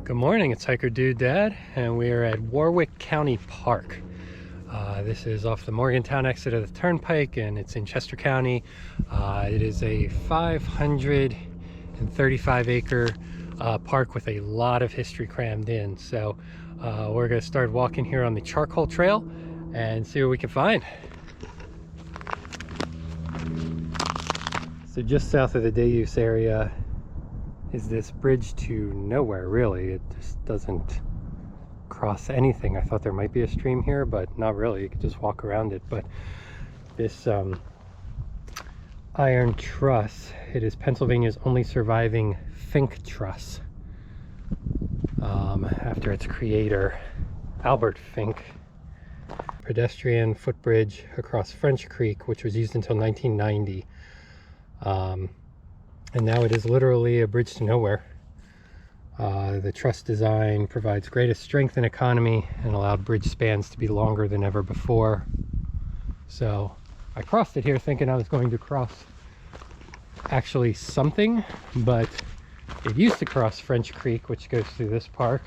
Good morning, it's Hiker Dude Dad, and we are at Warwick County Park. This is off the Morgantown exit of the Turnpike, and it's in Chester County. It is a 535 acre park with a lot of history crammed in. So we're going to start walking here on the Charcoal Trail and see what we can find. So just south of the day use area is this bridge to nowhere, really. It just doesn't cross anything. I thought there might be a stream here, but not really. You could just walk around it. But this iron truss, it is Pennsylvania's only surviving Fink truss, after its creator, Albert Fink. Pedestrian footbridge across French Creek, which was used until 1990. And now it is literally a bridge to nowhere. The truss design provides greatest strength and economy and allowed bridge spans to be longer than ever before. So I crossed it here thinking I was going to cross actually something, but it used to cross French Creek, which goes through this park,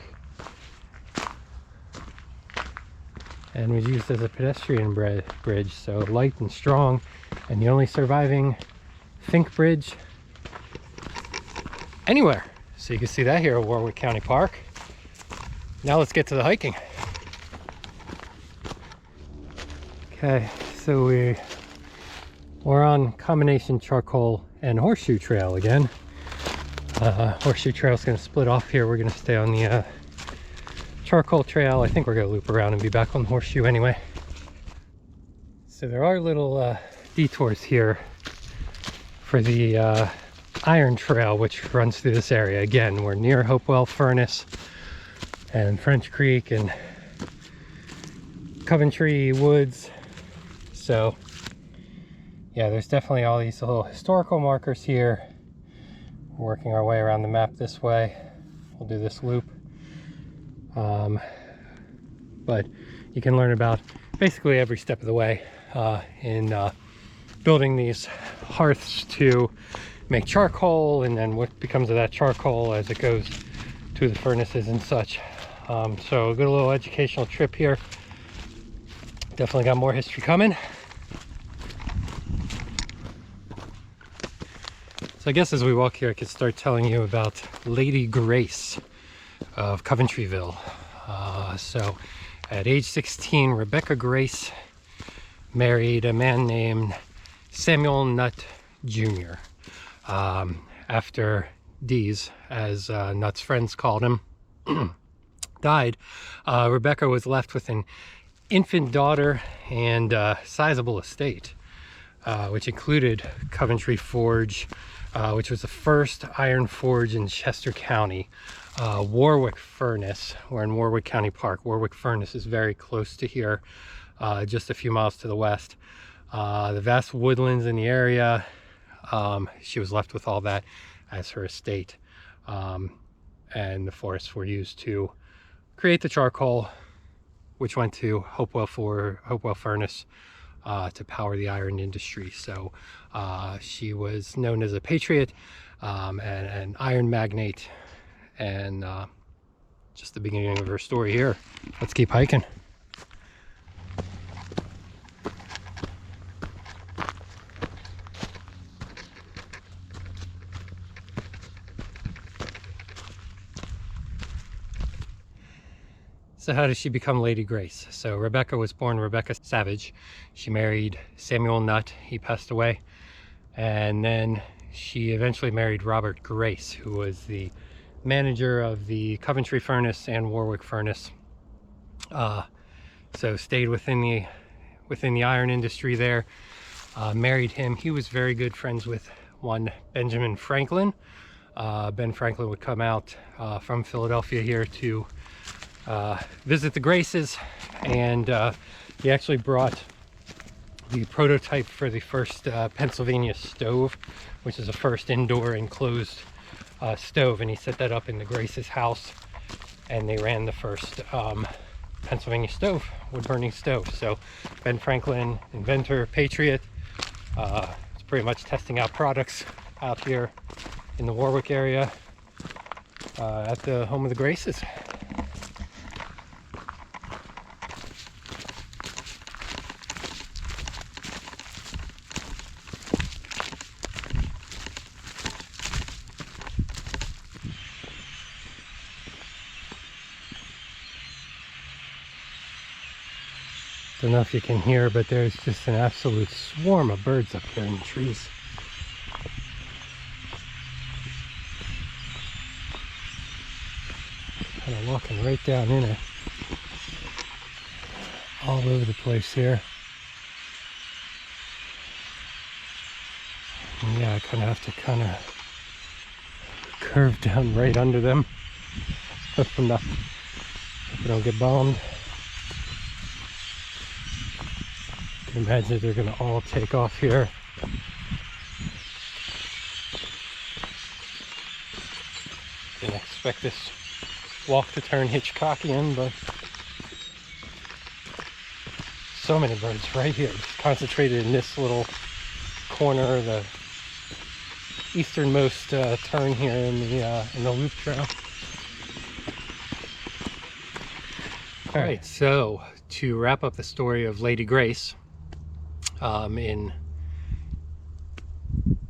and was used as a pedestrian bridge, so light and strong, and the only surviving Fink bridge anywhere. So you can see that here at Warwick County Park. Now let's get to the hiking. Okay, so we're on combination charcoal and Horseshoe Trail again. Horseshoe Trail is going to split off here. We're going to stay on the Charcoal Trail. I think we're going to loop around and be back on the Horseshoe anyway. So there are little detours here for the Iron Trail, which runs through this area. Again, we're near Warwick Furnace and French Creek and Coventry Woods. So yeah, there's definitely all these little historical markers here. We're working our way around the map this way. We'll do this loop. But you can learn about basically every step of the way in building these hearths to make charcoal, and then what becomes of that charcoal as it goes to the furnaces and such. So a good little educational trip here. Definitely got more history coming. So I guess as we walk here, I could start telling you about Lady Grace of Coventryville. So at age 16, Rebecca Grace married a man named Samuel Nutt Jr. After Dees, as Nutt's friends called him, died, Rebecca was left with an infant daughter and sizable estate, which included Coventry Forge, which was the first iron forge in Chester County. Warwick Furnace, we're in Warwick County Park. Warwick Furnace is very close to here, just a few miles to the west. The vast woodlands in the area, she was left with all that as her estate, and the forests were used to create the charcoal, which went to Hopewell Furnace to power the iron industry. So she was known as a patriot, and an iron magnate, and just the beginning of her story here. Let's keep hiking. So how did she become Lady Grace? So Rebecca was born Rebecca Savage. She married Samuel Nutt. He passed away. And then she eventually married Robert Grace, who was the manager of the Coventry Furnace and Warwick Furnace. So stayed within the iron industry there. Married him. He was very good friends with one Benjamin Franklin. Ben Franklin would come out from Philadelphia here to visit the Graces, and he actually brought the prototype for the first Pennsylvania stove, which is the first indoor enclosed stove, and he set that up in the Graces' house, and they ran the first Pennsylvania stove, wood burning stove. So Ben Franklin, inventor, patriot, it's pretty much testing out products out here in the Warwick area. at the home of the Graces. Don't know if you can hear, but there's just an absolute swarm of birds up here in the trees. Kind of walking right down in it. All over the place here. And yeah, I kind of have to curve down right under them. Hope I don't get bombed. I can imagine they're going to all take off here. Didn't expect this walk to turn Hitchcockian, but so many birds right here, just concentrated in this little corner, the easternmost turn here in the loop trail. All right, so to wrap up the story of Lady Grace, in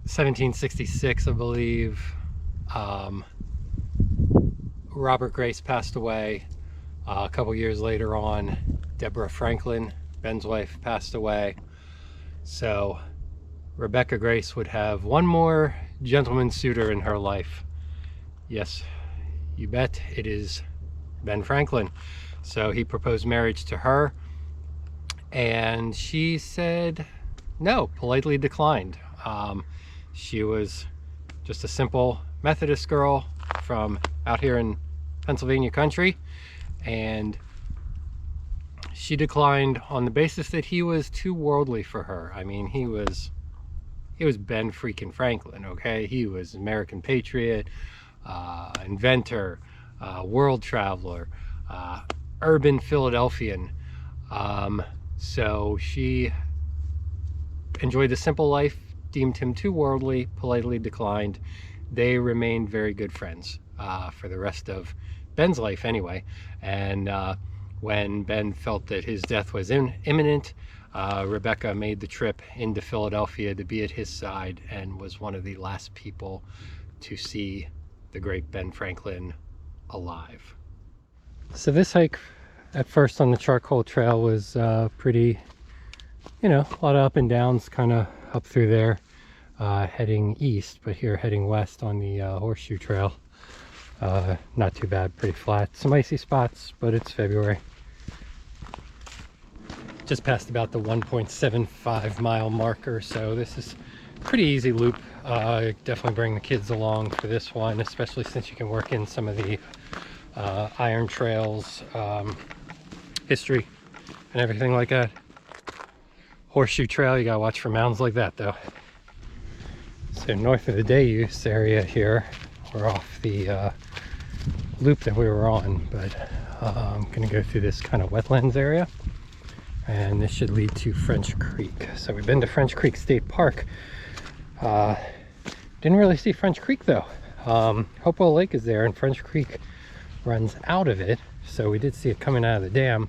1766, I believe, Robert Grace passed away. A couple years later on, Deborah Franklin, Ben's wife, passed away. So Rebecca Grace would have one more gentleman suitor in her life. Yes, you bet, it is Ben Franklin. So he proposed marriage to her, and she said no, politely declined. She was just a simple Methodist girl from out here in Pennsylvania country, and she declined on the basis that he was too worldly for her. I mean, he was Ben freaking Franklin, okay? He was American patriot, inventor, world traveler, urban Philadelphian. So she enjoyed the simple life, deemed him too worldly, politely declined. They remained very good friends for the rest of Ben's life anyway. And when Ben felt that his death was imminent, Rebecca made the trip into Philadelphia to be at his side and was one of the last people to see the great Ben Franklin alive. So this hike at first on the charcoal trail was pretty, you know, a lot of up and downs, kind of up through there, heading east, but here heading west on the Horseshoe Trail. Not too bad, pretty flat. Some icy spots, but it's February. Just passed about the 1.75 mile marker, so this is pretty easy loop. Definitely bring the kids along for this one, especially since you can work in some of the iron trails, history and everything like that. Horseshoe Trail, you gotta watch for mounds like that though. So north of the day use area here, we're off the loop that we were on, but I'm gonna go through this kind of wetlands area, and this should lead to French Creek. So we've been to French Creek State Park. Didn't really see French Creek though. Hopewell Lake is there and French Creek runs out of it, so we did see it coming out of the dam,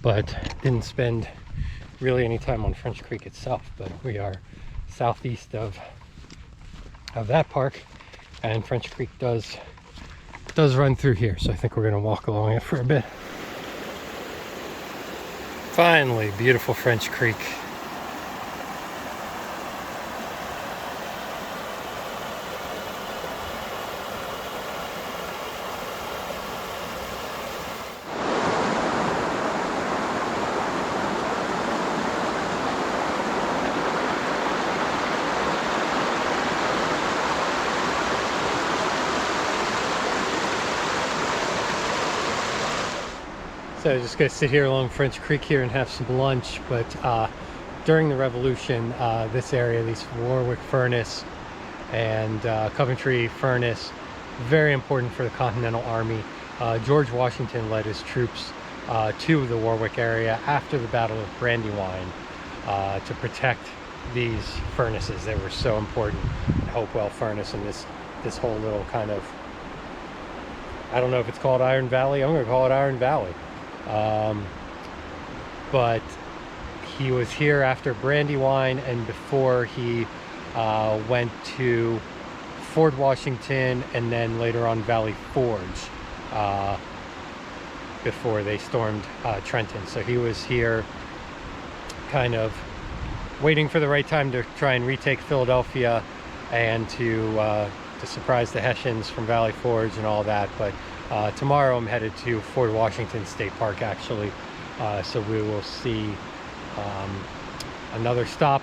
but didn't spend really any time on French Creek itself. But we are southeast of that park, and French Creek does run through here, so I think we're going to walk along it for a bit. Finally, beautiful French Creek. So just gonna sit here along French Creek here and have some lunch. But during the Revolution, this area, these Warwick Furnace and Coventry Furnace, very important for the Continental Army. George Washington led his troops to the Warwick area after the Battle of Brandywine to protect these furnaces. They were so important. Hopewell Furnace and this whole little kind of I don't know if it's called Iron Valley. I'm gonna call it Iron Valley. But he was here after Brandywine and before he went to Fort Washington and then later on Valley Forge before they stormed Trenton. So he was here kind of waiting for the right time to try and retake Philadelphia and to surprise the Hessians from Valley Forge and all that. But tomorrow I'm headed to Fort Washington State Park, actually. So we will see another stop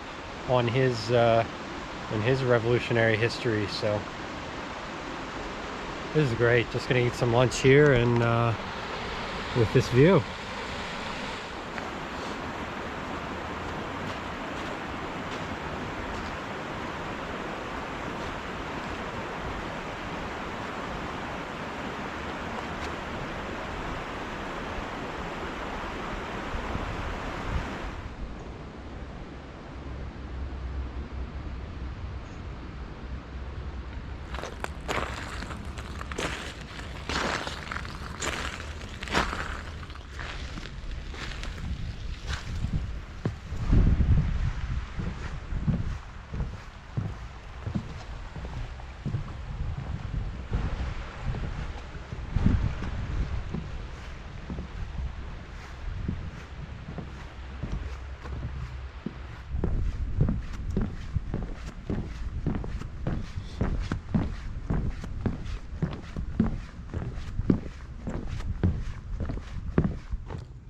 on his in his revolutionary history. So this is great. Just gonna eat some lunch here and with this view.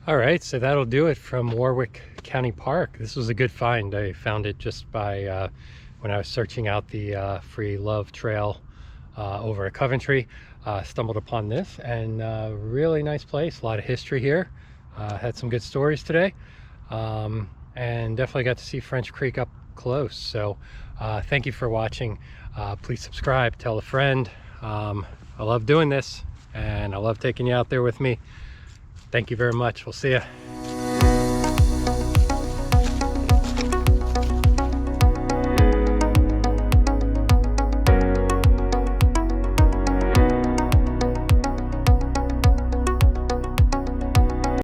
All right, so that'll do it from Warwick County Park. This was a good find. I found it just by when I was searching out the free love trail over at Coventry. Stumbled upon this, and really nice place. A lot of history here. Had some good stories today, and definitely got to see French Creek up close. So thank you for watching. Please subscribe, tell a friend. I love doing this, and I love taking you out there with me. Thank you very much. We'll see ya.